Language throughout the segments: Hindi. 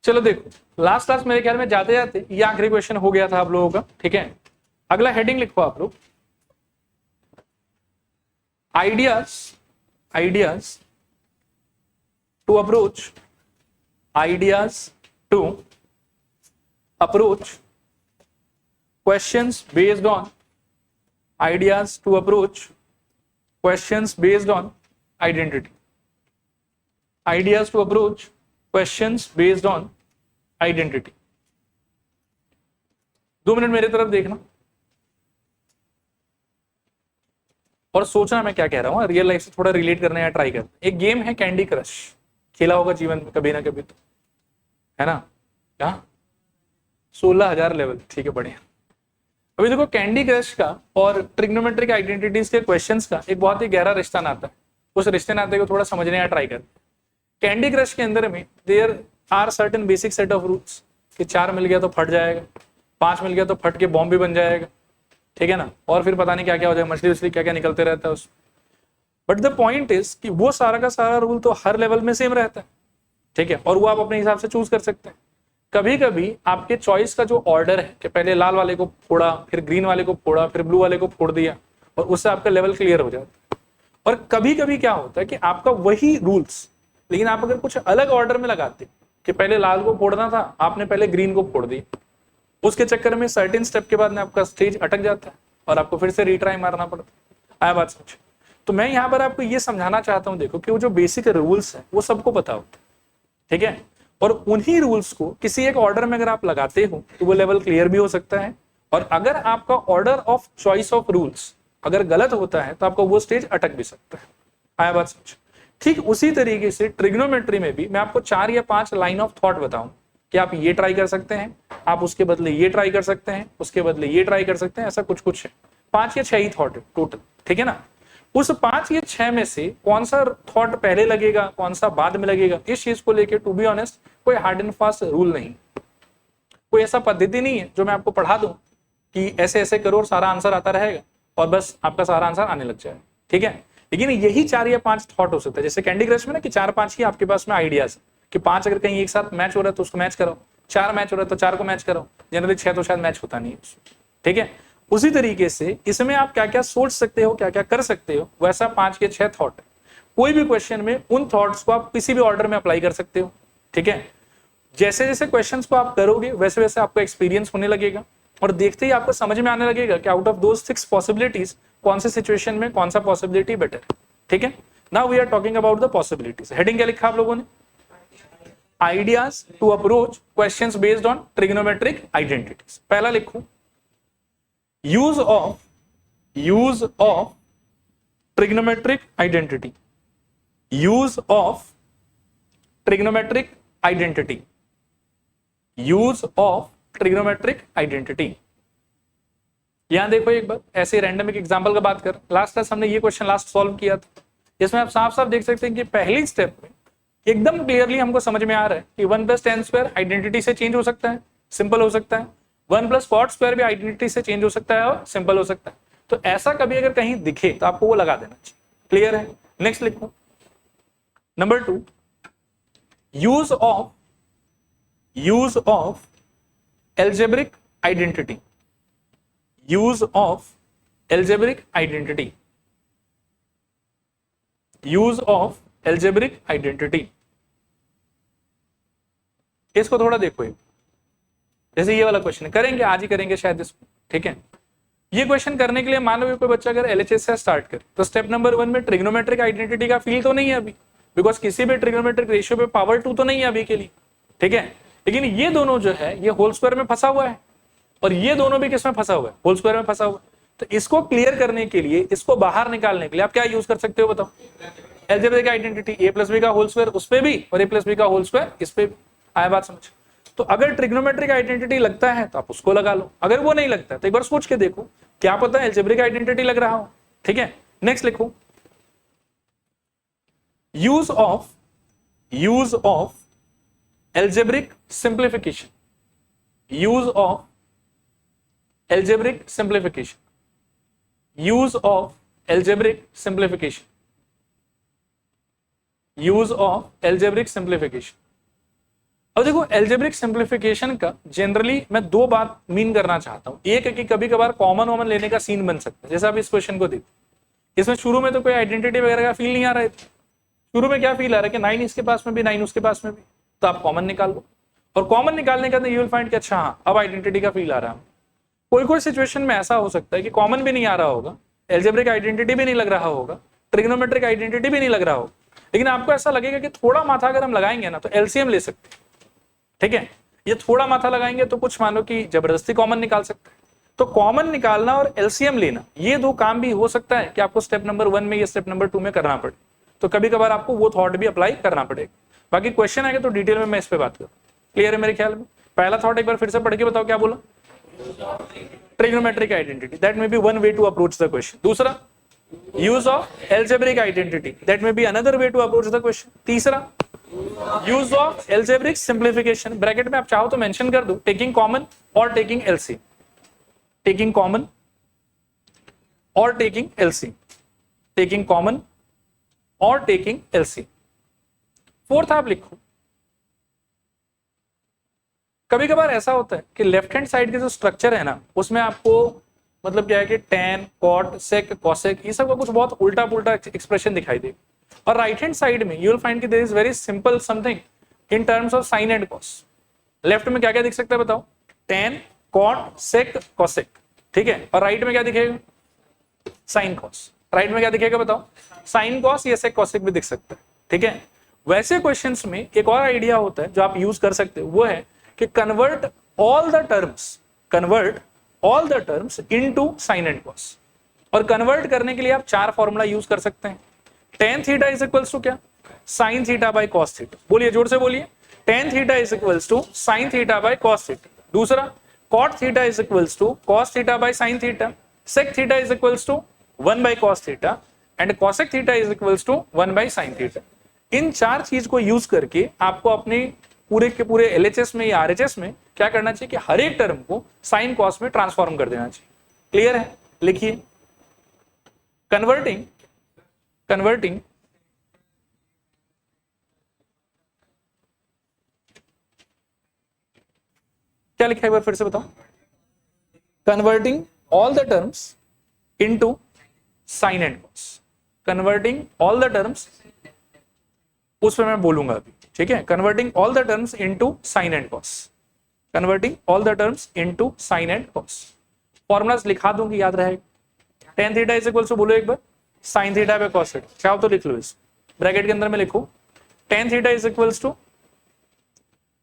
चलो देखो, लास्ट क्लास मेरे ख्याल में जाते जाते ये आखिरी क्वेश्चन हो गया था आप लोगों का, ठीक है। अगला हेडिंग लिखो आप लोग, ideas, ideas to approach, ideas to approach questions based on, ideas to approach questions based on identity, ideas to approach questions based on identity। 2 minute मेरे तरफ देखना और सोचना मैं क्या कह रहा हूं, रियल लाइफ से थोड़ा रिलेट करने का ट्राई करना। एक गेम है कैंडी क्रश, खेला होगा जीवन में कभी ना कभी तो, है ना। क्या 16,000 लेवल, ठीक है, बढ़िया। अभी देखो कैंडी क्रश का और ट्रिग्नोमेट्रिक आइडेंटिटीज के क्वेश्चंस का एक बहुत ही गहरा रिश्ता नाता है। उस रिश्ते नाते को थोड़ा समझने का ट्राई कर। कैंडी क्रश के अंदर में there are certain basic set of rules कि 4 मिल गया तो फट जाएगा, 5 मिल गया तो फट के बॉम्ब भी बन जाएगा, ठीक है ना, और फिर पता नहीं क्या क्या हो जाएगा, मछली उछली क्या क्या निकलते रहता है उसमें। बट द पॉइंट इज कि वो सारा का सारा रूल तो हर लेवल में सेम रहता है, ठीक है, और वो आप अपने हिसाब से चूज कर सकते हैं। कभी कभी आपके चॉइस का जो ऑर्डर है कि पहले लाल वाले को फोड़ा, फिर ग्रीन वाले को फोड़ा, फिर ब्लू वाले को फोड़ दिया, और उससे आपका लेवल क्लियर हो जाता है। और कभी कभी क्या होता है कि आपका वही रूल्स, लेकिन आप अगर कुछ अलग ऑर्डर में लगाते कि पहले लाल को फोड़ना था, आपने पहले ग्रीन को फोड़ दिया, उसके चक्कर में सर्टेन स्टेप के बाद में आपका स्टेज अटक जाता है और आपको फिर से रीट्राई मारना पड़ता है। आया बात समझ? तो मैं यहाँ पर आपको ये समझाना चाहता हूँ, देखो कि वो जो बेसिक रूल्स है वो सबको पता होता है, ठीक है, और उन्हीं रूल्स को किसी एक ऑर्डर में अगर आप लगाते हो तो वो लेवल क्लियर भी हो सकता है। और अगर आपका order of choice of rules अगर गलत होता है तो आपको वो स्टेज अटक भी सकता है। आया बात समझ? ठीक उसी तरीके से ट्रिग्नोमेट्री में भी मैं आपको 4 या 5 लाइन ऑफ थॉट बताऊं कि आप ये ट्राई कर सकते हैं, आप उसके बदले ये ट्राई कर सकते हैं, उसके बदले ये ट्राई कर सकते हैं, ऐसा कुछ कुछ है। 5 या 6 ही थॉट है टोटल, ठीक है ना। उस 5 या 6 में से कौन सा थॉट पहले लगेगा, कौन सा बाद में लगेगा, इस चीज को लेकर टू बी ऑनेस्ट कोई हार्ड एंड फास्ट रूल नहीं, कोई ऐसा पद्धति नहीं है जो मैं आपको पढ़ा दूं कि ऐसे ऐसे करो और सारा आंसर आता रहेगा और बस आपका सारा आंसर आने लग जाए, ठीक है। लेकिन यही 4 या 5 थॉट हो सकता है, जैसे कैंडी क्रश में ना कि 4-5 ही आपके पास में आइडियाज कि 5 अगर कहीं एक साथ मैच हो रहा है तो उसको मैच करो, 4 मैच हो रहा है तो 4 को मैच करो, जनरली 6 तो शायद मैच होता नहीं है, ठीक है। उसी तरीके से इसमें आप क्या क्या सोच सकते हो, क्या क्या कर सकते हो, वैसा 5 के 6 थॉट है। कोई भी क्वेश्चन में उन थॉट्स को आप किसी भी ऑर्डर में अप्लाई कर सकते हो, ठीक है। जैसे जैसे क्वेश्चंस को आप करोगे वैसे वैसे आपको एक्सपीरियंस होने लगेगा और देखते ही आपको समझ में आने लगेगा कि आउट ऑफ दोस 6 पॉसिबिलिटीज कौन से सिचुएशन में कौन सा पॉसिबिलिटी बेटर है, ठीक है। Now we are talking about the possibilities. Heading क्या लिखा आप लोगों ने? Ideas to approach questions based on trigonometric identities. पहला लिखूं, use of trigonometric identity, use of trigonometric identity, use of trigonometric identity. यहां देखो एक बार ऐसे रैंडम एक एग्जांपल का बात कर, लास्ट क्लास हमने ये क्वेश्चन लास्ट सॉल्व किया था, इसमें आप साफ साफ देख सकते हैं कि पहली स्टेप में एकदम क्लियरली हमको समझ में आ रहा है कि 1 + tan² आइडेंटिटी से चेंज हो सकता है, सिंपल हो सकता है, 1 + cot² भी आइडेंटिटी से चेंज हो सकता है और सिंपल हो सकता है। तो ऐसा कभी अगर कहीं दिखे तो आपको वो लगा देना चाहिए, क्लियर है। नेक्स्ट लिखो, number 2, use of algebraic identity, use of algebraic identity, use of algebraic identity। इसको थोड़ा देखो, जैसे ये वाला क्वेश्चन करेंगे आज ही करेंगे शायद इसको, ठीक है। ये क्वेश्चन करने के लिए मान लो कोई बच्चा अगर एलएचएस से स्टार्ट करे तो स्टेप नंबर 1 में ट्रिग्नोमेट्रिक आइडेंटिटी का फील तो नहीं है अभी, बिकॉज किसी भी ट्रिग्नोमेट्रिक रेशियो पे पावर 2 तो नहीं है अभी के लिए, ठीक है। लेकिन ये दोनों जो है ये होल स्क्वायर में फंसा हुआ है और ये दोनों भी किसमें फंसा हुआ है? होल स्क्वायर में फंसा हुआ है। तो इसको क्लियर करने के लिए, इसको बाहर निकालने के लिए आप क्या यूज कर सकते हो बताओ? अलजेब्रिक आइडेंटिटी, a + b का होल स्क्वायर उस पे भी और a + b का होल स्क्वायर इस पे भी। आया बात समझ? तो अगर ट्रिग्नोमेट्रिक आइडेंटिटी लगता है तो आप उसको लगा लो, अगर वो नहीं लगता तो एक बार सोच के देखो, क्या पता है अलजेब्रिक आइडेंटिटी लग रहा हो, ठीक है। नेक्स्ट लिखो, use of algebraic simplification, use of algebraic simplification, use of algebraic simplification, use of algebraic simplification। अब देखो एल्जेब्रिक सिंप्लीफिकेशन का जनरली मैं दो बात मीन करना चाहता हूं। एक है कि कभी कभार कॉमन वॉमन लेने का सीन बन सकता है, जैसे आप इस क्वेश्चन को देखो, इसमें शुरू में तो कोई आइडेंटिटी वगैरह का फील नहीं आ रहा है। शुरू में क्या फील आ रहा है कि 9 इसके पास में भी 9 उसके पास में भी, तो आप कॉमन निकाल लो, और कॉमन निकालने के बाद यू विल फाइंड कि अच्छा हाँ अब आइडेंटिटी का फील आ रहा है। कोई कोई सिचुएशन में ऐसा हो सकता है कि कॉमन भी नहीं आ रहा होगा, एल्जेब्रिक आइडेंटिटी भी नहीं लग रहा होगा, ट्रिग्नोमेट्रिक आइडेंटिटी भी नहीं लग रहा होगा, लेकिन आपको ऐसा लगेगा कि थोड़ा माथा अगर हम लगाएंगे ना तो एलसीएम ले सकते हैं। ठीक है, ये थोड़ा माथा लगाएंगे तो कुछ मानो कि जबरदस्ती कॉमन निकाल सकते हैं। तो कॉमन निकालना और एलसीएम लेना, ये दो काम भी हो सकता है कि आपको स्टेप नंबर 1 में या स्टेप नंबर 2 में करना पड़े, तो कभी कभार आपको वो थॉट भी अप्लाई करना पड़ेगा। बाकी क्वेश्चन आएगा तो डिटेल में मैं इस पे बात करूँ। क्लियर है मेरे ख्याल में? पहला थॉट एक बार फिर से पढ़ के बताओ क्या बोला? Trigonometric identity, that may be one way to approach the question. दूसरा, use of algebraic identity, that may be another way to approach the question. तीसरा, use of algebraic simplification, bracket में आप चाहो तो मेंशन कर दो, टेकिंग कॉमन और टेकिंग एलसी, टेकिंग कॉमन और टेकिंग एलसी, टेकिंग कॉमन और टेकिंग एलसी। फोर्थ आप लिखो, कभी कभार ऐसा होता है कि लेफ्ट हैंड साइड के जो स्ट्रक्चर है ना उसमें आपको मतलब क्या है कि टैन, कॉट, सेक, कॉसेक, ये सब का कुछ बहुत उल्टा पुल्टा एक्सप्रेशन दिखाई दे, और राइट हैंड साइड में यू विल फाइंड कि there is very simple something in terms of sine and cos. Left में क्या क्या दिख सकता है बताओ? Tan, cot, sec, cosec. ठीक है, और राइट में क्या दिखेगा? Sine cos. राइट में क्या दिखेगा बताओ? साइन कॉस या सेक कॉसेक भी दिख सकता है। ठीक है, वैसे क्वेश्चंस में एक और आइडिया होता है जो आप यूज कर सकते हो, वो है कि convert all the terms into sine and cos. और कन्वर्ट करने के लिए आप चार फॉर्मूला यूज कर सकते हैं। Tan theta is equals to क्या? Sine theta by cos theta. बोलिए, जोर से बोलिए। Tan theta is equals to sine theta by cos theta. दूसरा, cot theta is equals to cos theta by sine theta. Sec theta is equals to 1 by cos theta and cosec theta is equals to 1 by sine theta. इन चार चीज को यूज करके आपको अपने पूरे के पूरे एलएचएस में या आरएचएस में क्या करना चाहिए कि हर एक टर्म को साइन कॉस में ट्रांसफॉर्म कर देना चाहिए। क्लियर है? लिखिए, कन्वर्टिंग क्या लिखा है एक बार फिर से बताओ? Converting all the terms into sine and cos. Converting all the terms, उस पर मैं बोलूंगा अभी। ठीक है, converting all the terms into sine and cos, converting all the terms into sine and cos. Formulas लिखा दूंगी, याद रहेगा। Tan theta is equal to, बोलो एक बार, sine theta by cos theta. चाहो तो लिख लो, इस ब्रैकेट के अंदर में लिखो tan theta is equals to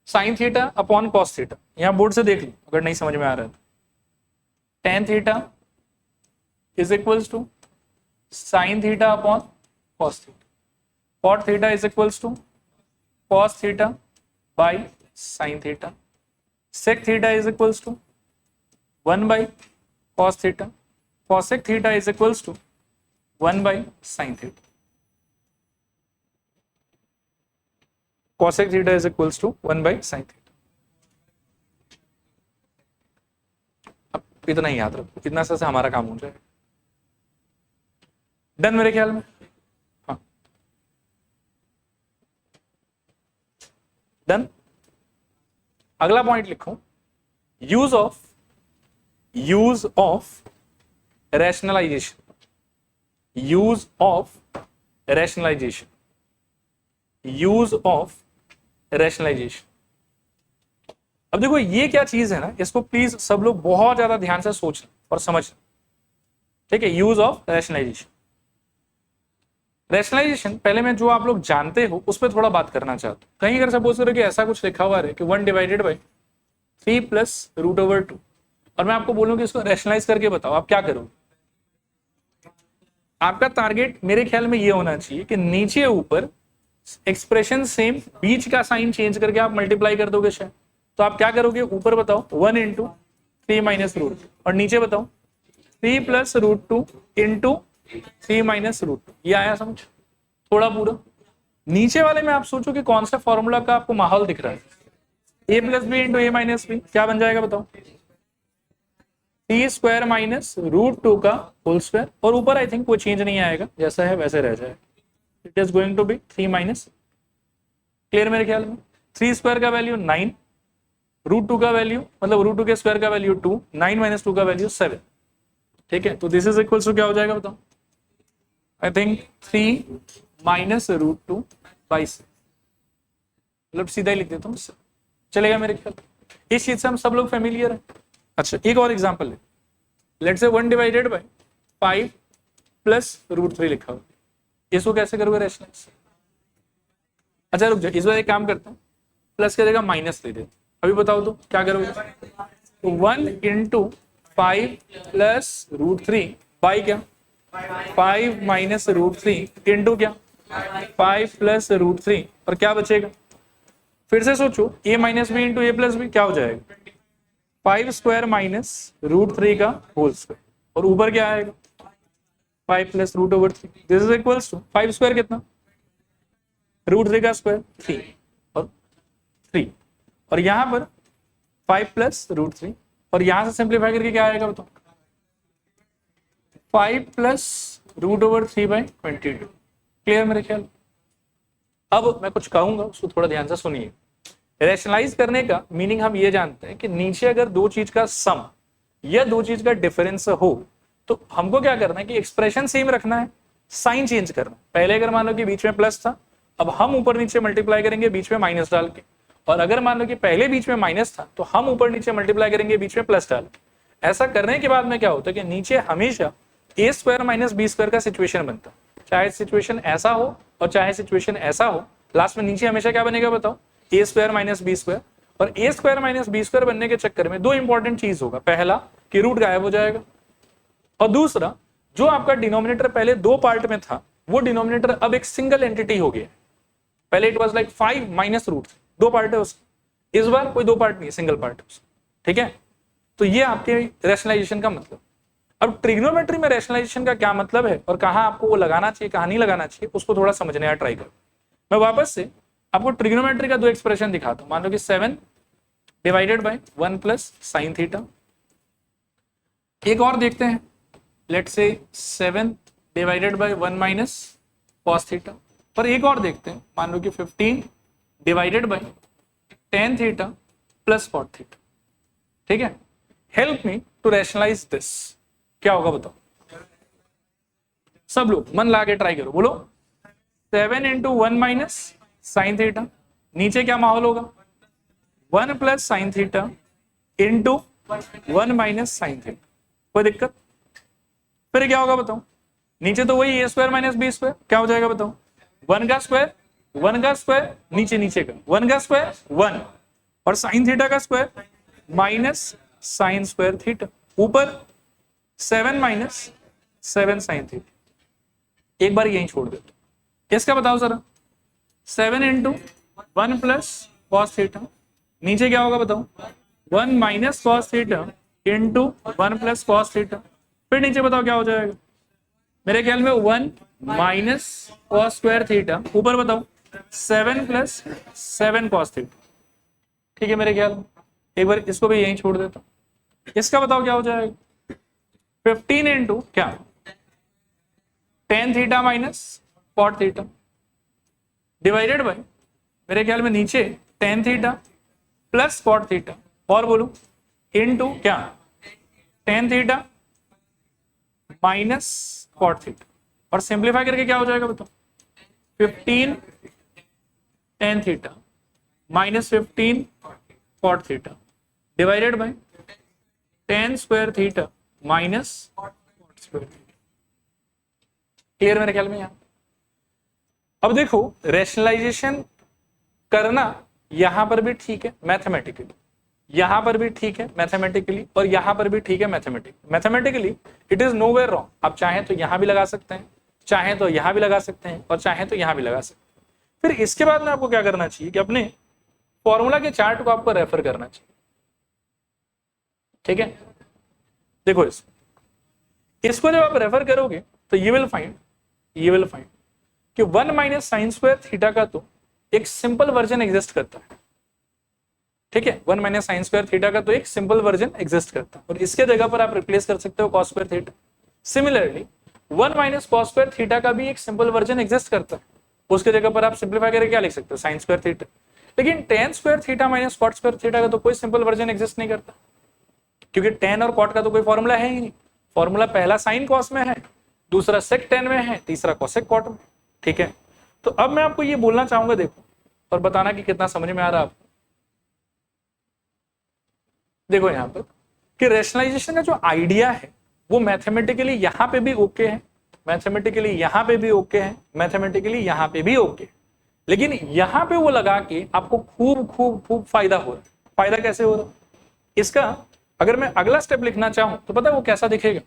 sine theta upon cos theta. यहां बोर्ड से देख लो अगर नहीं समझ में आ रहा है तो। Tan theta is equals to sine theta upon cos theta. Cot theta is equals to cos theta by sin theta. Sec theta is equals to 1 by cos theta. Cosec theta is equals to 1 by sin theta. Cosec theta is equals to 1 by sin theta. अब इतना ही याद रखो, इतना से हमारा काम हो जाएगा। डन मेरे ख्याल में? डन। अगला पॉइंट लिखो, use of rationalisation, use of rationalisation, use of rationalisation. अब देखो ये क्या चीज है ना, इसको प्लीज सब लोग बहुत ज्यादा ध्यान से सोचना और समझना। ठीक है, यूज ऑफ रैशनलाइजेशन। रैशनलाइजेशन पहले मैं जो आप लोग जानते हो उस पर थोड़ा बात करना चाहता हूं। कहीं अगर सपोज करो कि ऐसा कुछ लिखा हुआ है कि 1 divided by 3 plus root over 2, और मैं आपको बोलूं कि इसको रैशनलाइज करके बताओ, आप क्या करोगे? आपका टारगेट मेरे ख्याल में ये होना चाहिए कि नीचे ऊपर एक्सप्रेशन सेम, बीच का साइन चेंज करके आप मल्टीप्लाई कर दोगे शायद। तो आप क्या करोगे? ऊपर बताओ 1 इंटू 3 माइनस रूट, और नीचे बताओ 3 plus root 2 into 3 minus root 2। ये आया समझ थोड़ा पूरा? नीचे वाले में आप सोचो कि कौन सा फॉर्मूला का आपको माहौल दिख रहा है? ए प्लस बी इंटू ए माइनस बी, क्या बन जाएगा बताओ? टी स्क्वायर माइनस रूट 2 का होल स्क्वायर, और ऊपर आई थिंक कोई चेंज नहीं आएगा, जैसा है वैसे रह जाएगा। It is going to be 3 minus. Clear मेरे ख्याल में? 3 स्क्वायर का वैल्यू 9, √2 का वैल्यू मतलब √2 के स्क्वायर का वैल्यू 2, 9 माइनस 2 का वैल्यू 7। ठीक है, तो दिस इज इक्वल्स टू क्या हो जाएगा बताओ? आई थिंक 3 माइनस √2 बाई 6, मतलब सीधा ही लिख देता हूँ, चलेगा मेरे ख्याल। इस चीज से हम सब लोग फेमिलियर है। अच्छा, एक और एग्जांपल ले, let's say 1 divided by 5 plus √3 लिखा हुआ, इसको कैसे करोगे रैशनलाइज? अच्छा रुक जाओ, इस बार एक काम करते हैं, प्लस की जगह माइनस ले देते। अभी बताओ तो क्या करोगे? तो 1 इंटू 5 प्लस √3 बाई क्या? 5 माइनस √3 इंटू क्या? 5 प्लस √3, और क्या बचेगा? फिर से सोचो, a minus B into A plus B क्या हो जाएगा? 5 स्क्वायर माइनस √3 का होल स्क्वायर, और ऊपर क्या आएगा? 5 plus √3। This is equals to 5 square कितना? √3 का स्क्वायर 3 और 3, और यहां पर 5 प्लस √3, और यहां से सिंप्लीफाई करके क्या आएगा बताओ? 5 प्लस √3 बाई 22। क्लियर मेरे ख्याल? अब मैं कुछ कहूंगा, उसको थोड़ा ध्यान से सुनिए। रैशनलाइज करने का मीनिंग हम ये जानते हैं कि नीचे अगर दो चीज का सम या दो चीज का डिफरेंस हो तो हमको क्या करना है कि एक्सप्रेशन सेम रखना है, साइन चेंज करना है। पहले अगर मान लो कि बीच में प्लस था, अब हम ऊपर नीचे मल्टीप्लाई करेंगे बीच में माइनस डाल के, और अगर मान लो कि पहले बीच में माइनस था तो हम ऊपर नीचे मल्टीप्लाई करेंगे बीच में प्लस डाल के। ऐसा करने के बाद में क्या होता है कि नीचे हमेशा a square minus B square का सिचुएशन बनता है। चाहे सिचुएशन ऐसा हो और चाहे सिचुएशन ऐसा हो, लास्ट में नीचे हमेशा क्या बनेगा बताओ? a square minus B square. और a square minus B square बनने के चक्कर में दो इंपॉर्टेंट चीज होगा, पहला कि रूट गायब हो जाएगा, और दूसरा जो आपका डिनोमिनेटर पहले दो पार्ट में था वो डिनोमिनेटर अब एक सिंगल एंटिटी हो गया। पहले इट वाज लाइक 5 माइनस √3, दो पार्ट है उसका, इस बार कोई दो पार्ट नहीं है, सिंगल पार्ट है उसका। ठीक है, तो ये आपके रैशनलाइजेशन का मतलब। अब ट्रिग्नोमेट्री में रैशनलाइजेशन का क्या मतलब है और कहां आपको वो लगाना चाहिए कहां नहीं लगाना चाहिए, उसको थोड़ा समझने का ट्राई करो। मैं वापस से आपको ट्रिग्नोमेट्री का दो एक्सप्रेशन दिखाता हूं। मान लो कि 7 divided by 1 plus sine theta. एक और देखते हैं, let's say 7 divided by 1 minus cos theta. पर एक और देखते हैं, मान लो कि 15 divided by tan theta plus cot theta. ठीक है, help me to rationalize this. क्या होगा बताओ? सब लोग मन ला के ट्राई करो, बोलो 7 इंटू 1 माइनस साइन थीटा, नीचे क्या माहौल होगा? 1 plus sine theta into 1 minus sine theta. कोई दिक्कत? फिर क्या होगा बताओ? नीचे तो वही a square minus B square, क्या हो जाएगा बताओ? 1 का स्क्वायर 1 का स्क्वायर, नीचे का 1 का स्क्वायर 1, और साइन थीटा का square minus sign square theta, ऊपर 7 माइनस 7 साइन थीटा। एक बार यही छोड़ देते, इसका बताओ जरा। 7 इंटू 1 प्लस कॉस थीटा, नीचे क्या होगा बताओ? 1 minus cos theta into 1 plus cos theta. फिर नीचे बताओ क्या हो जाएगा? मेरे ख्याल में 1 माइनस कॉस स्क्वायर थीटा, ऊपर बताओ 7 प्लस 7 कॉस थीटा। ठीक है मेरे ख्याल में, एक बार इसको भी यहीं छोड़ देता हूं। इसका बताओ क्या हो जाएगा? 15 इंटू क्या? tan theta minus cot theta divided by, मेरे ख्याल में नीचे tan theta plus cot theta, और बोलो इंटू क्या? tan theta minus cot theta, और सिंप्लीफाई करके क्या हो जाएगा बताओ? 15 tan theta minus 15 cot theta divided by tan square theta minus cot square theta. Clear मेरे ख्याल में यहां? अब देखो, रैशनलाइजेशन करना यहां पर भी ठीक है मैथमेटिकली, यहां पर भी ठीक है मैथमेटिकली, और यहां पर भी ठीक है mathematically it is nowhere wrong. आप चाहें तो यहां भी लगा सकते हैं, चाहें तो यहां भी लगा सकते हैं, और चाहें तो यहां भी लगा सकते हैं। फिर इसके बाद में आपको क्या करना चाहिए कि अपने फॉर्मूला के चार्ट को आपको रेफर करना चाहिए। ठीक है, देखो इसको जब आप रेफर करोगे तो ये विल फाइंड कि 1 माइनस साइन स्क्वायर थीटा का तो एक सिंपल वर्जन एग्जिस्ट करता है। ठीक है, 1 माइनस साइन स्क्वायर थीटा का तो एक सिंपल वर्जन एग्जिस्ट करता है, और इसके जगह पर आप रिप्लेस कर सकते हो cos square theta. Similarly 1 minus cos square theta का भी एक सिंपल वर्जन एग्जिस्ट करता है, उसके जगह पर आप सिंप्लीफाई करके क्या लिख सकते हो? Sign square theta. लेकिन tan square theta minus cot square theta का तो कोई सिंपल वर्जन एग्जिस्ट नहीं करता, क्योंकि tan और cot का तो कोई फॉर्मूला है ही नहीं। फॉर्मूला पहला साइन कॉस में है, दूसरा सेक tan में है, तीसरा कोसेक कॉट में। ठीक है, तो अब मैं आपको ये बोलना चाहूंगा, देखो और बताना कि कितना समझ में आ रहा है आपको। देखो यहाँ पर कि रेशनलाइजेशन का जो आइडिया है वो मैथमेटिकली यहाँ पे भी ओके है, मैथमेटिकली यहाँ पे भी ओके है, मैथमेटिकली यहाँ पे भी ओके है, लेकिन यहाँ पे वो लगा के आपको खूब खूब खूब फायदा हो रहा है। फायदा कैसे हो रहा है इसका, अगर मैं अगला स्टेप लिखना चाहूं तो पता है वो कैसा दिखेगा।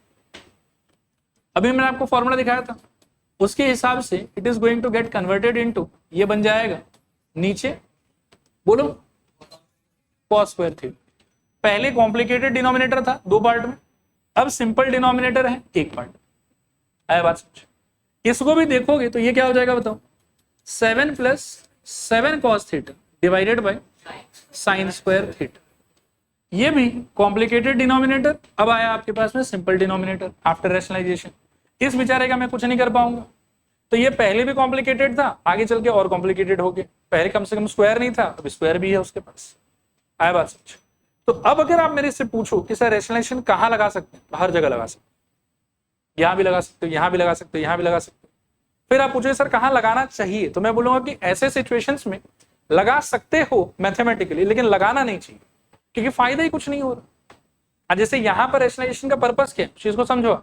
अभी मैंने आपको फॉर्मूला दिखाया था, उसके हिसाब से it is going to get converted into, ये बन जाएगा नीचे बोलो cos स्क्वायर थीटा। पहले कॉम्प्लिकेटेड डिनोमिनेटर था 2 पार्ट में, अब सिंपल डिनोमिनेटर है 1 पार्ट। आया बात समझ? इसको भी देखोगे तो ये क्या हो जाएगा बताओ, 7 + 7 cos theta divided by sine square theta. ये भी कॉम्प्लिकेटेड डिनोमिनेटर, अब आया आपके पास में सिंपल डिनोमिनेटर आफ्टर रैशनलाइजेशन। इस बेचारे का मैं कुछ नहीं कर पाऊंगा, तो ये पहले भी कॉम्प्लिकेटेड था, आगे चल के और कॉम्प्लिकेटेड हो गया। पहले कम से कम स्क्वायर नहीं था, अब स्क्वायर भी है उसके पास। आया बात समझ? तो अब अगर आप मेरे से पूछो कि सर रैशनलाइजेशन कहाँ लगा सकते हैं, तो हर जगह लगा सकते हैं। यहाँ भी लगा सकते हो, यहाँ भी लगा सकते हो, यहाँ भी लगा सकते हो। फिर आप पूछे सर कहाँ लगाना चाहिए, तो मैं बोलूंगा कि ऐसे सिचुएशंस में लगा सकते हो मैथमेटिकली, लेकिन लगाना नहीं चाहिए, क्योंकि फायदा ही कुछ नहीं हो रहा। जैसे यहाँ पर रैशनलाइजेशन का पर्पस क्या है, चीज को समझो।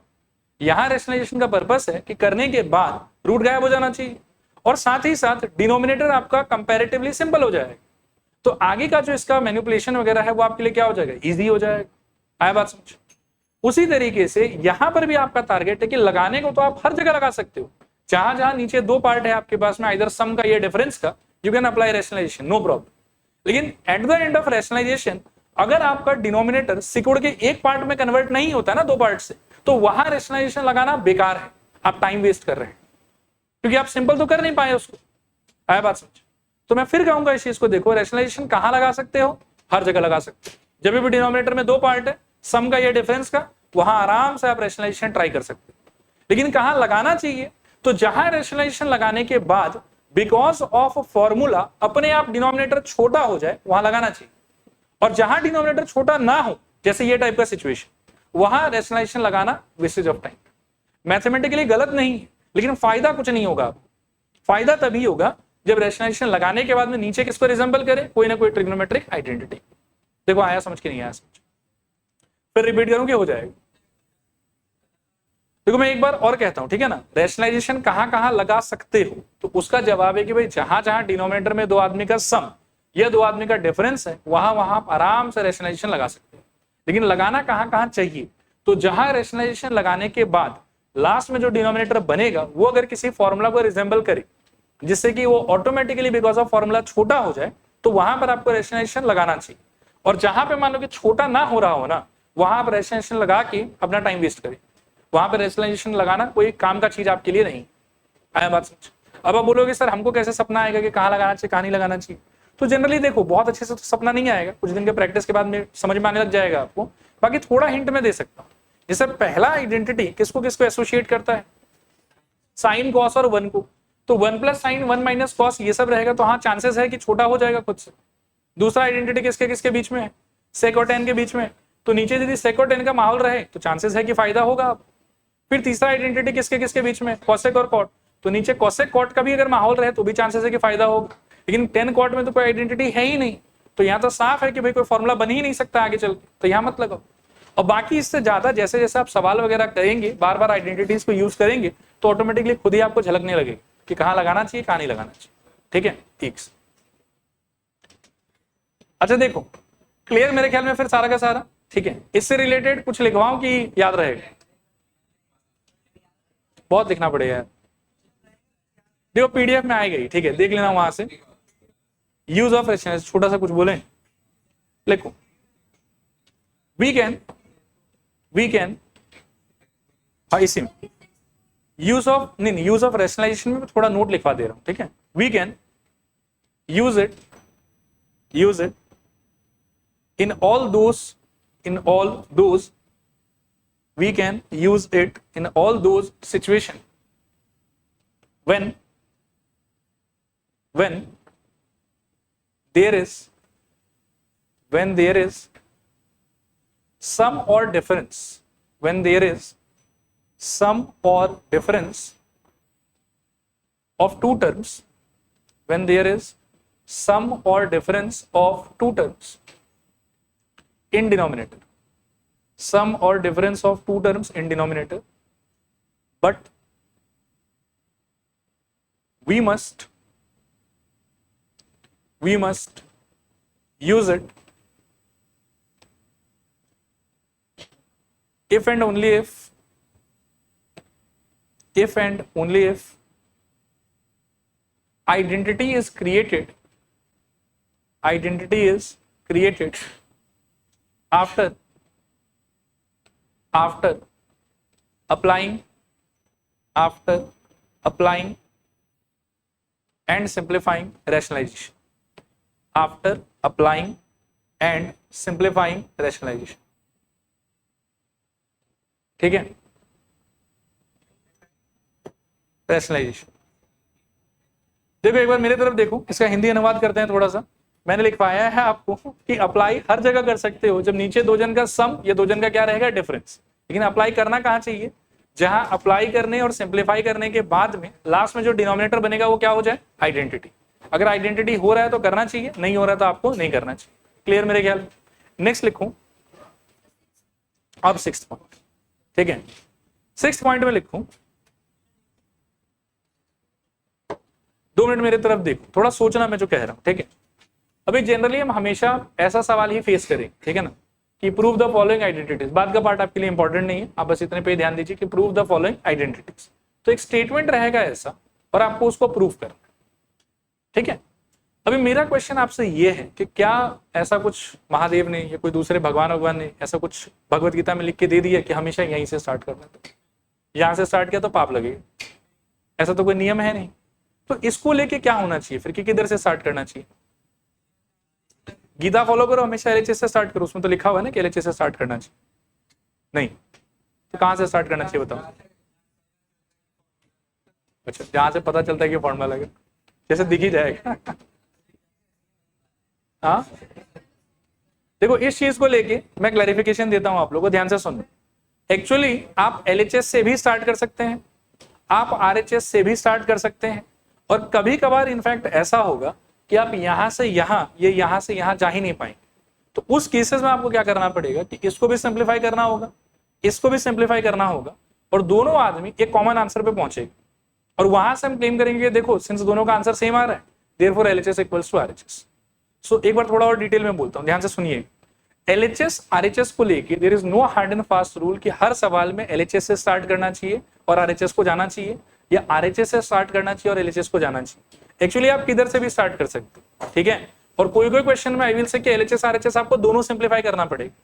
यहाँ रैशनलाइजेशन का पर्पस है कि करने के बाद रूट गायब हो जाना चाहिए, और साथ ही साथ डिनोमिनेटर आपका कंपैरेटिवली सिंपल हो जाएगा। तो आगे का जो इसका मैनिपुलेशन वगैरह है वो आपके लिए क्या हो जाएगा, इजी हो जाएगा। आया बात समझ? उसी तरीके से यहां पर भी आपका टारगेट है कि लगाने को तो आप हर जगह लगा सकते हो, जहां जहां नीचे 2 पार्ट है आपके पास में, आइदर सम का या डिफरेंस का, you can apply rationalisation, no problem. लेकिन at the end of rationalisation अगर आपका डिनोमिनेटर सिकुड़ के एक पार्ट में कन्वर्ट नहीं होता ना 2 पार्ट से, तो वहां रैशनलाइजेशन लगाना बेकार है, आप टाइम वेस्ट कर रहे हैं, क्योंकि आप सिंपल तो कर नहीं पाए उसको। आया बात समझ? तो मैं फिर कहूंगा इस चीज को, देखो रैशनलाइजेशन कहां लगा सकते हो, हर जगह लगा सकते हो। जब भी डिनोमिनेटर में 2 पार्ट है, सम का या डिफरेंस का, वहां आराम से आप रैशनलाइजेशन ट्राई कर सकते हो। लेकिन कहां लगाना चाहिए, तो जहां रैशनलाइजेशन लगाने के बाद बिकॉज ऑफ फॉर्मूला अपने आप डिनोमिनेटर छोटा हो जाए, वहां लगाना चाहिए। और जहां डिनोमिनेटर छोटा ना हो, जैसे ये टाइप का सिचुएशन, वहां रैशनलाइजेशन लगाना वेस्टेज ऑफ टाइम। मैथमेटिकली गलत नहीं है, लेकिन फायदा कुछ नहीं होगा आपको। फायदा तभी होगा जब रैशनलाइजेशन लगाने के बाद में नीचे किसको रिजेंबल करे, कोई ना कोई ट्रिग्नोमेट्रिक आइडेंटिटी। देखो आया समझ के नहीं आया समझ? फिर रिपीट करूंगी, हो जाएगा। देखो मैं एक बार और कहता हूं, ठीक है ना, रैशनलाइजेशन कहां कहां लगा सकते हो, तो उसका जवाब है कि भाई जहां जहां डिनोमिनेटर में 2 आदमी का सम या 2 आदमी का डिफरेंस है, वहां वहां आप आराम से रैशनलाइजेशन लगा सकते हो। लेकिन लगाना कहां कहां चाहिए, तो जहां रैशनलाइजेशन लगाने के बाद लास्ट में जो डिनोमिनेटर बनेगा वो अगर किसी फॉर्मूला को रिजेंबल करे, जिससे कि वो ऑटोमेटिकली बिकॉज ऑफ फॉर्मूला छोटा हो जाए, तो वहां पर आपको रैशनलाइजेशन लगाना चाहिए। और जहां पे मान लो कि छोटा ना हो रहा हो ना, वहां आप रैशनलाइजेशन लगा के अपना टाइम वेस्ट करें। वहां पर रैशनलाइजेशन लगाना कोई काम का चीज आपके लिए नहीं। आया बात समझ? अब आप बोलोगे सर हमको कैसे सपना आएगा कि कहाँ लगाना चाहिए कहाँ नहीं लगाना चाहिए, तो जनरली देखो बहुत अच्छे से तो सपना नहीं आएगा, कुछ दिन के प्रैक्टिस के बाद में समझ में आने लग जाएगा आपको। बाकी थोड़ा हिंट में दे सकता हूँ। जैसे पहला आइडेंटिटी किसको किसको एसोसिएट करता है, साइन कॉस और 1 को, तो 1 + साइन 1 - कॉस ये सब रहेगा, तो हाँ चांसेस है कि छोटा हो जाएगा खुद से। दूसरा आइडेंटिटी किसके किसके बीच में है, सेक और टेन के बीच में, तो नीचे यदि सेक और टेन का माहौल रहे तो चांसेस है कि फायदा होगा। फिर तीसरा आइडेंटिटी किसके किसके बीच में, कॉसेक और कॉट, तो नीचे कॉसेक कॉट का भी अगर माहौल रहे तो भी चांसेस है कि फायदा होगा। लेकिन 10 कॉट में तो कोई आइडेंटिटी है ही नहीं, तो यहाँ तो साफ है कि भाई कोई फॉर्मूला बन ही नहीं सकता आगे चल के, तो यहाँ मत लगाओ। और बाकी इससे ज्यादा जैसे जैसे आप सवाल वगैरह करेंगे, बार बार आइडेंटिटीज को यूज करेंगे, तो ऑटोमेटिकली खुद ही आपको झलकने लगेगा कि कहाँ लगाना चाहिए कहाँ नहीं लगाना चाहिए। ठीक है, ठीक। अच्छा देखो क्लियर मेरे ख्याल में फिर सारा का सारा। ठीक है, इससे रिलेटेड कुछ लिखवाऊं कि याद रहेगा, बहुत लिखना पड़ेगा यार। देखो पीडीएफ में आई गई, ठीक है, देख लेना वहां से। यूज ऑफ रैशनलाइजेशन, छोटा सा कुछ बोले, लिखो वी कैन हाँ इसी में यूज ऑफ नहीं यूज ऑफ रैशनलाइजेशन में थोड़ा नोट लिखवा दे रहा हूं। ठीक है, we can use it in all those we can use it in all those situation when there is when there is sum or difference, when there is sum or difference of two terms, when there is sum or difference of two terms in denominator, sum or difference of two terms in denominator, but we must use it if and only if identity is created after applying and simplifying rationalization, after applying and simplifying rationalization. ठीक है, rationalization. देखो एक बार मेरे तरफ देखो, इसका हिंदी अनुवाद करते हैं थोड़ा सा. मैंने लिखवाया है आपको कि अप्लाई हर जगह कर सकते हो. जब नीचे दो जन का सम, ये दो जन का क्या रहेगा, डिफरेंस. लेकिन अप्लाई करना कहाँ चाहिए, जहां अप्लाई करने और सिंप्लीफाई करने के बाद में लास्ट में जो डिनोमिनेटर बनेगा वो क्या हो जाए, आइडेंटिटी. अगर आइडेंटिटी हो रहा है तो करना चाहिए, नहीं हो रहा है तो आपको नहीं करना चाहिए. क्लियर मेरे ख्याल. नेक्स्ट लिखूं अब 6th पॉइंट. ठीक है, 6th पॉइंट में लिखूं. 2 मिनट मेरे तरफ देखो, थोड़ा सोचना मैं जो कह रहा हूं. ठीक है, अभी जनरली हम हमेशा ऐसा सवाल ही फेस करें. ठीक है ना, कि प्रूव द फॉलोइंग आइडेंटिटीज. बाद का पार्ट आपके लिए इंपॉर्टेंट नहीं है, आप बस इतने पे ध्यान दीजिए कि प्रूव द फॉलोइंग आइडेंटिटीज. तो एक स्टेटमेंट रहेगा ऐसा और आपको उसको प्रूव करना. ठीक है, अभी मेरा क्वेश्चन आपसे ये है कि क्या ऐसा कुछ महादेव ने या कोई दूसरे भगवान ने ऐसा कुछ भगवत गीता में लिख के दे दिया कि हमेशा यहीं से स्टार्ट करना, तो यहां से स्टार्ट किया तो पाप लगेगा, ऐसा तो कोई नियम है नहीं. तो इसको लेके क्या होना चाहिए फिर कि किधर से स्टार्ट करना चाहिए. गीता फॉलो करो, हमेशा एलएचएस से स्टार्ट करो. उसमें तो लिखा हुआ है ना कि एलएचएस से स्टार्ट करना चाहिए. नहीं तो कहां से स्टार्ट करना चाहिए बताओ. अच्छा, जहां से पता चलता है कि फॉर्मूला लगे, जैसे दिख ही जाएगा. हाँ देखो, इस चीज को लेके मैं क्लैरिफिकेशन देता हूं आप लोगों को, ध्यान से सुनो. एक्चुअली आप एलएचएस से भी स्टार्ट कर सकते हैं, आप आरएचएस से भी स्टार्ट कर सकते हैं, और कभी कभार इनफैक्ट ऐसा होगा कि आप यहां से यहां, ये यहां से यहां जा ही नहीं पाएंगे. तो उस केसेस में आपको क्या करना पड़ेगा कि इसको भी सिंप्लीफाई करना होगा, इसको भी सिंप्लीफाई करना होगा, और दोनों आदमी एक कॉमन आंसर पे पहुंचेगा. और वहां से हम क्लेम करेंगे देखो सिंस दोनों का आंसर सेम आ रहा है, therefore LHS equals to RHS. So एक बार थोड़ा और डिटेल में बोलता हूं, ध्यान से सुनिए. एलएचएस आरएचएस को लेके there is no hard and fast rule कि हर सवाल में एलएचएस से स्टार्ट करना चाहिए और आरएचएस को जाना चाहिए, या आरएचएस से स्टार्ट करना चाहिए और एलएचएस को जाना चाहिए. एक्चुअली आप किधर से भी स्टार्ट कर सकते हो. ठीक है, और कोई क्वेश्चन में आई विल से कि एलएचएस आरएचएस आपको दोनों सिंप्लीफाई करना पड़ेगा.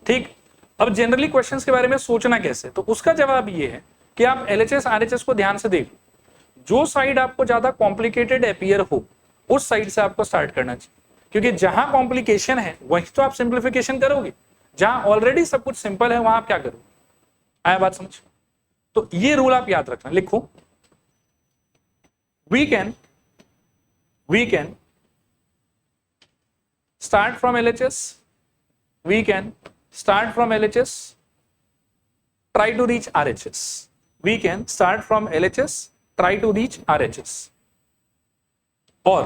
ठीक, अब जनरली क्वेश्चंस के बारे में सोचना कैसे, तो उसका जवाब ये है कि आप एलएचएस आरएचएस को ध्यान से देखो. जो साइड आपको ज्यादा कॉम्प्लिकेटेड अपीयर हो उस साइड से आपको स्टार्ट करना चाहिए, क्योंकि जहां कॉम्प्लिकेशन है वहीं तो आप सिंप्लीफिकेशन करोगे. जहां ऑलरेडी सब कुछ सिंपल है वहां आप क्या करोगे. आया बात समझ. तो ये रूल आप याद रखना. लिखो, we can start from LHS, we can start from LHS, try to reach RHS. We can start from LHS, try to reach RHS, or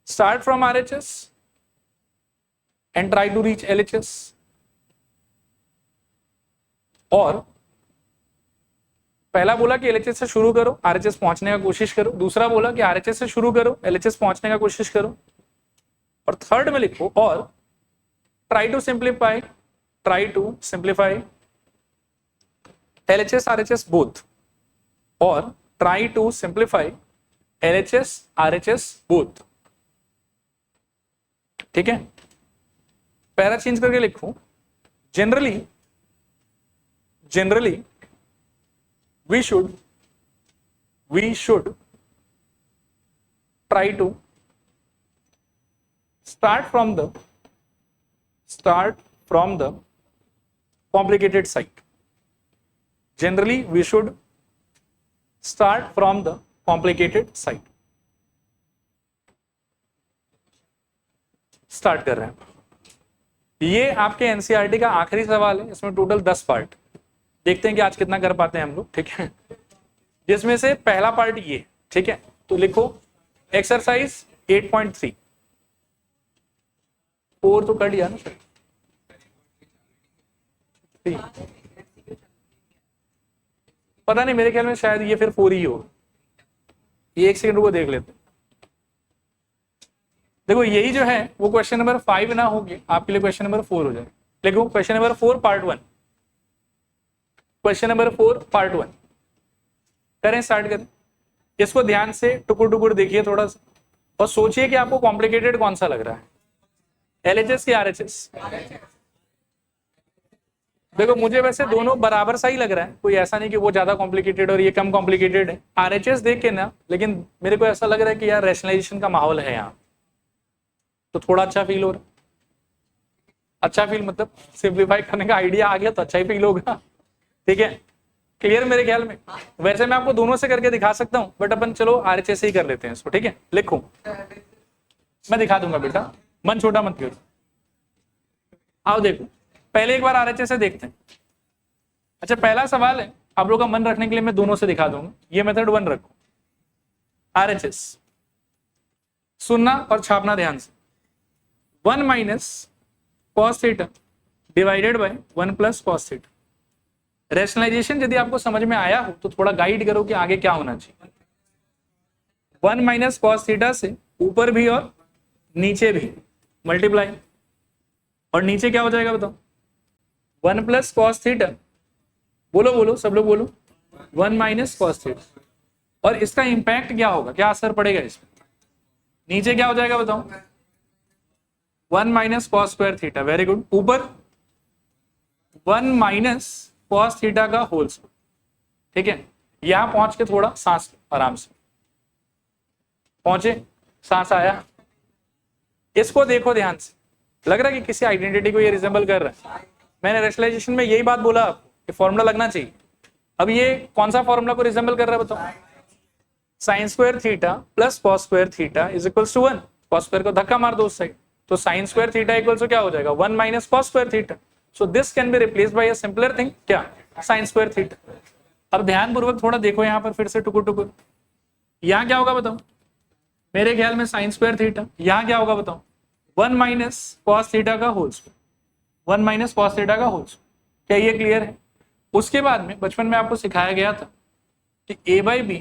start from RHS and try to reach LHS, और पहला बोला कि एलएचएस से शुरू करो, आरएचएस पहुंचने का कोशिश करो. दूसरा बोला कि आरएचएस से शुरू करो, एलएचएस पहुंचने का कोशिश करो. और थर्ड में लिखो, और try to simplify LHS RHS both, और try to simplify LHS RHS both. ठीक है, पैरा चेंज करके लिखो, generally we should try to start from the complicated side. Generally we should start from the complicated side. Start कर रहे हैं। ये आपके एनसीईआरटी का आखिरी सवाल है, इसमें टोटल 10 पार्ट, देखते हैं कि आज कितना कर पाते हैं हम लोग, ठीक है। जिसमें से पहला पार्ट ये, ठीक है, तो लिखो एक्सरसाइज 8.3, 4 तो कर लिया ना सर, 3 पता नहीं, मेरे ख्याल में शायद ये फिर 4 ही हो। ये एक सेकंड को देख लेते हैं। देखो यही जो है वो क्वेश्चन नंबर 5 ना होगी, आपके लिए क्वेश्चन नंबर 4 हो जाए। देखो question number 4 part 1, question number 4 part 1 करें, स्टार्ट करें। इसको ध्यान से टुकुर टुकुर देखिए थोड़ा सा और सोचिए कि आपको कॉम्प्लिकेटेड कौन सा लग रहा है, एलएचएस की आरएचएस। देखो मुझे वैसे दोनों बराबर सा ही लग रहा है, कोई ऐसा नहीं कि वो ज्यादा कॉम्प्लिकेटेड और ये कम कॉम्प्लिकेटेड है आरएचएस देख के ना, लेकिन मेरे को ऐसा लग रहा है कि यार रैशनलाइजेशन का माहौल है यहाँ, तो थोड़ा अच्छा फील हो रहा है। अच्छा फील मतलब सिंप्लीफाई करने का आइडिया आ गया तो अच्छा ही फील होगा, ठीक है, क्लियर मेरे ख्याल में। वैसे मैं आपको दोनों से करके दिखा सकता हूं, बट अपन चलो आरएचएस से ही कर लेते हैं इसको, ठीक है। लिखो, मैं दिखा दूंगा बेटा, मन छोटा मत करो। आओ देखो, पहले एक बार आरएचएस से देखते हैं। अच्छा पहला सवाल है, आप लोगों का मन रखने के लिए मैं दोनों से दिखा दूंगा। ये मेथड 1 रखो, आरएचएस सुनना और छापना ध्यान से। 1 minus cos theta divided by 1 plus cos theta. Rationalization यदि आपको समझ में आया हो तो थोड़ा गाइड करो कि आगे क्या होना चाहिए। 1 माइनस कॉस थीटा से ऊपर भी और नीचे भी मल्टीप्लाई, और नीचे क्या हो जाएगा बताओ, 1 प्लस कॉस थीटा, बोलो बोलो सब लोग बोलो, 1 माइनस कॉस थीटा। और इसका इंपैक्ट क्या होगा, क्या असर पड़ेगा इसमें, नीचे क्या हो जाएगा बताओ, 1 minus cos square theta, very good. ऊपर 1 माइनस कॉस थीटा का होल स्क्वायर, ठीक है। यहां पहुंच के थोड़ा सांस आराम से पहुंचे, सांस आया। इसको देखो ध्यान से, लग रहा है कि किसी आइडेंटिटी को ये रिजेंबल कर रहा है। मैंने रैशनलाइजेशन में यही बात बोला आपको कि फॉर्मूला लगना चाहिए। अब ये कौन सा फॉर्मूला को रिजेंबल कर रहा है बताओ, sine square theta plus cos square theta is equals to 1। Cos square को धक्का मार दो उस साइड, तो sine square theta equals to क्या हो जाएगा, 1 minus cos square theta. So this can be replaced by a simpler thing, क्या, साइन स्क्वायर थीटा। अब ध्यानपूर्वक थोड़ा देखो यहाँ पर फिर से टुकुर टुकुर, यहाँ क्या होगा बताओ, मेरे ख्याल में साइन स्क्वायर थीटा, यहाँ क्या होगा बताओ, 1 माइनस कॉस थीटा का whole square, 1 minus cos theta का होल स्क्वायर। क्या ये क्लियर है? उसके बाद में बचपन में आपको सिखाया गया था कि ए बाई बी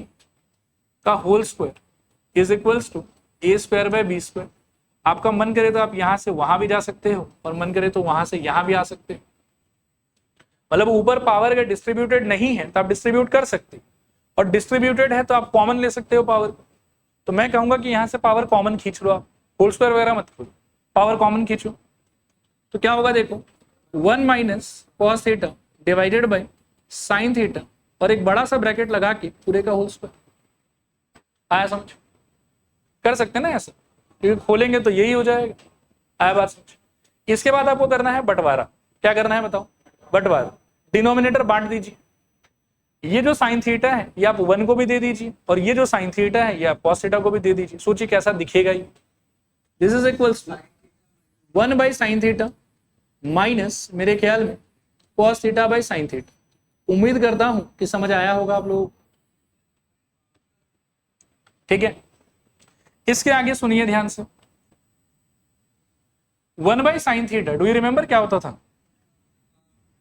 का whole square is equals to A square by B square. आपका मन करे तो आप यहां से वहां भी जा सकते हो और मन करे तो वहां से यहां भी आ सकते हो। मतलब ऊपर पावर अगर डिस्ट्रीब्यूटेड नहीं है तो आप डिस्ट्रीब्यूट कर सकते हो, और डिस्ट्रीब्यूटेड है तो आप कॉमन ले सकते हो पावर। तो मैं कहूंगा कि यहां से पावर कॉमन खींच लो, आप होल स्क्वायर वगैरह मत खोलो, पावर कॉमन खींचो। तो क्या होगा देखो, 1 minus cos theta divided bye sine theta, और एक बड़ा सा ब्रैकेट लगा के पूरे का होल स्क्वायर। आया समझ? कर सकते हैं ना ऐसा, क्योंकि खोलेंगे तो यही हो जाएगा। आया बात समझ? इसके बाद आपको करना है बंटवारा। क्या करना है बताओ, बंटवारा। डिनोमिनेटर बांट दीजिए, ये जो साइन थीटा है ये आप 1 को भी दे दीजिए, और ये जो साइन थीटा है ये आप कॉस थीटा को भी दे दीजिए। सोचिए कैसा दिखेगा ये। This is equals to 1 by sine theta minus मेरे ख्याल में cos theta by sine theta. उम्मीद करता हूं कि समझ आया होगा आप लोगों को, ठीक है। इसके आगे सुनिए ध्यान से, 1 by sine theta, do you remember क्या होता था?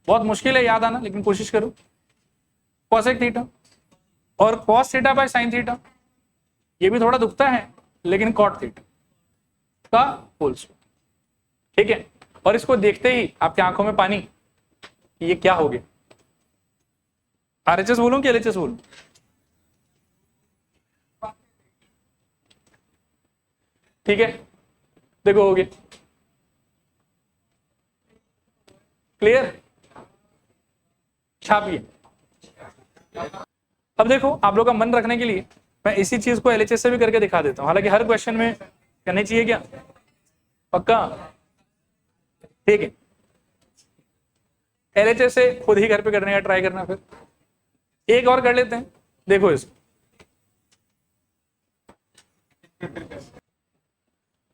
बहुत मुश्किल है याद आना, लेकिन कोशिश करो। कॉसेक थीटा, और cos theta by sine theta, ये भी थोड़ा दुखता है, लेकिन कॉट थीटा का होल स्क्वायर, ठीक है। और इसको देखते ही आपकी आंखों में पानी, ये क्या हो गया। आरएचएस बोलूं कि एलएचएस बोलूं? ठीक है, देखो हो गया क्लियर। छापिए। अब देखो आप लोग का मन रखने के लिए मैं इसी चीज को एलएचएस से भी करके दिखा देता हूं, हालांकि हर क्वेश्चन में करनी चाहिए क्या, पक्का, ठीक है। एलएचएस से खुद ही घर पे करने का ट्राई करना। फिर एक और कर लेते हैं, देखो इसको।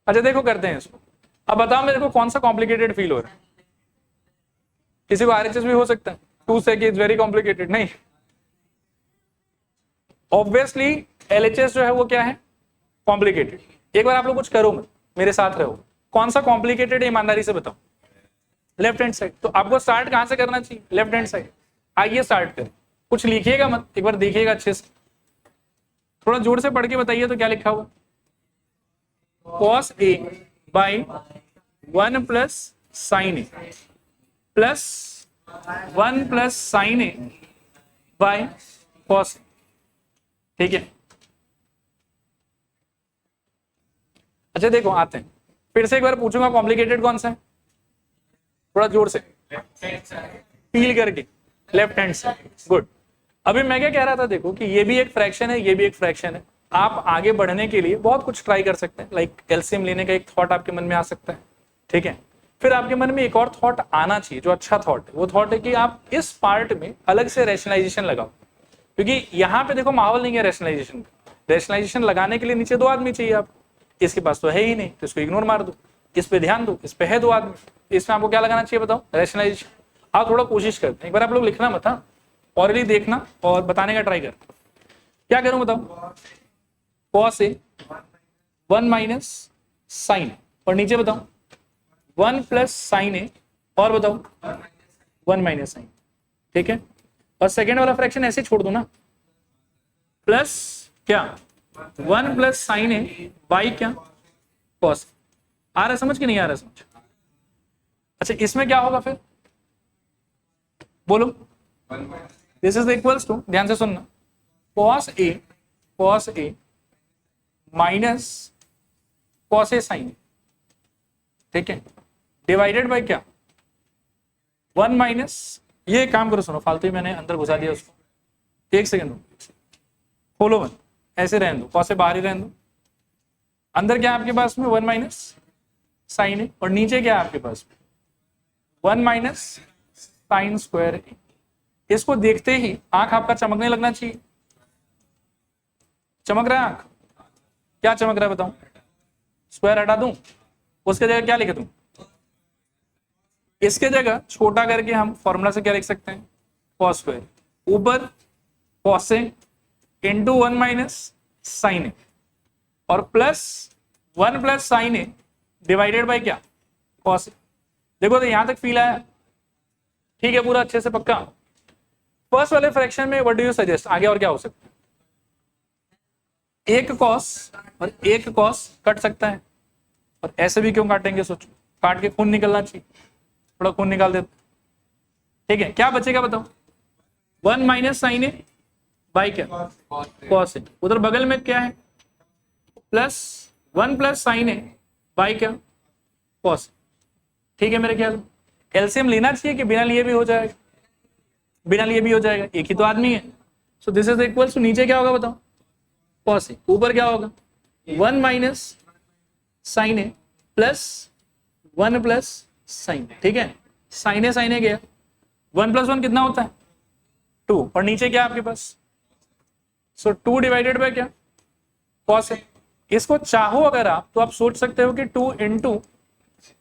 अच्छा देखो करते हैं इसको। अब बताओ मेरे को कौन सा कॉम्प्लिकेटेड फील हो रहा है? किसी को आरएचएस भी हो सकता है, 2 sec इज वेरी कॉम्प्लिकेटेड, नहीं? ऑब्वियसली एलएचएस जो है वो क्या है, कॉम्प्लिकेटेड। एक बार आप लोग कुछ करो, मेरे साथ रहो, कौन सा कॉम्प्लिकेटेड है ईमानदारी से बताओ? Left hand side. तो आपको स्टार्ट कहां से करना चाहिए? Left hand side. आइए स्टार्ट करें। कुछ लिखिएगा मत, एक बार देखिएगा अच्छे से, थोड़ा जोर से पढ़ के बताइए तो क्या लिखा हुआ? cos a by 1 plus sign A plus 1 plus sign A by cos. ठीक है, अच्छा देखो आते हैं, फिर से एक बार पूछूंगा कॉम्प्लिकेटेड कौन सा है, थोड़ा जोर से फील करके। Left hand side, good. अभी मैं क्या कह रहा था, देखो कि ये भी एक फ्रैक्शन है, ये भी एक फ्रैक्शन है। आप आगे बढ़ने के लिए बहुत कुछ ट्राई कर सकते हैं, लाइक एलसीएम लेने का एक थॉट आपके मन में आ सकता है, ठीक है। फिर आपके मन में एक और थॉट आना चाहिए जो अच्छा थॉट है, वो थॉट है कि आप इस पार्ट में अलग से रैशनलाइजेशन लगाओ, क्योंकि यहाँ पे देखो माहौल नहीं है रैशनलाइजेशन का। रैशनलाइजेशन लगाने के लिए नीचे 2 आदमी चाहिए आपको, इसके पास तो है ही नहीं, तो इसको इग्नोर मार दो, इस पे ध्यान दो, इस पे है 2 आदमी, इसमें आपको क्या लगाना चाहिए बताओ? रैशनलाइजेशन। आप थोड़ा कोशिश करते हैं, एक बार आप लोग लिखना मत, हाँ, ऑरली देखना और बताने का ट्राई कर। क्या करूं बताओ? cos ए 1 माइनस साइन, और नीचे बताओ 1 प्लस साइन ए, और बताओ 1 माइनस साइन, ठीक है। और सेकेंड वाला फ्रैक्शन ऐसे छोड़ दो ना, प्लस क्या 1 प्लस साइन ए बाई क्या कॉस। आ रहा है समझ कि नहीं आ रहा समझ? अच्छा इसमें क्या होगा फिर बोलो? दिस इज इक्वल्स टू, ध्यान से सुनना, cos ए माइनस cos ए साइन, ठीक है, डिवाइडेड बाय क्या 1 माइनस, ये काम करो सुनो, फालतू ही मैंने अंदर घुसा दिया उसको, एक सेकंड खोलो मत, ऐसे रहने दो, cos ए बाहर ही रहने दो। अंदर क्या है आपके पास में 1 माइनस साइन ए, और नीचे क्या है आपके पास में 1 माइनस साइन स्क्वायर ए। इसको देखते ही आंख आपका चमकने लगना चाहिए। चमक रहा है आंख? क्या चमक रहा है बताओ? स्क्वायर हटा दूं, उसके जगह क्या लिख दूं? इसके जगह छोटा करके हम फॉर्मूला से क्या लिख सकते हैं? कॉस स्क्वायर, ऊपर cos A into 1 minus sign ए, और plus 1 plus sign A divided by क्या कॉस ए। देखो तो यहां तक फील आया? ठीक है, पूरा अच्छे से पक्का? फर्स्ट वाले फ्रैक्शन में व्हाट डू यू सजेस्ट, आगे और क्या हो सकता है? एक कॉस और एक कॉस कट सकता है, और ऐसे भी क्यों काटेंगे सोचो, काट के खून निकलना चाहिए, थोड़ा खून निकाल देते, ठीक है। क्या बचेगा बताओ? 1 माइनस साइन ए बाई क्या कॉस ए, उधर बगल में क्या है plus 1 plus sign A by क्या कॉस, ठीक है। मेरे ख्याल एलसीएम लेना चाहिए कि बिना लिए भी हो जाएगा? बिना लिए भी हो जाएगा, एक ही तो आदमी है। So this is equals to, नीचे क्या होगा बताओ? कॉस ए, ऊपर क्या होगा 1 माइनस साइन ए प्लस 1 प्लस साइन, ठीक है। साइन ए गया, 1 प्लस 1 कितना होता है 2, और नीचे क्या आपके पास? सो 2 डिवाइडेड बाय क्या कॉस ए। इसको चाहो अगर आप तो आप सोच सकते हो कि 2 इंटू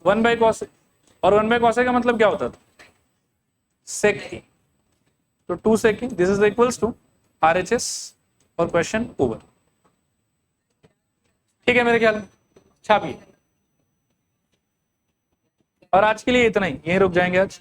1 बाय कॉस ए, और 1 बाय कॉस ए का मतलब क्या होता था? सेक ए, तो 2 sec A, this is equals to RHS, और क्वेश्चन ओवर। ठीक है मेरे ख्याल में, छापिए। और आज के लिए इतना ही, यहीं रुक जाएंगे आज।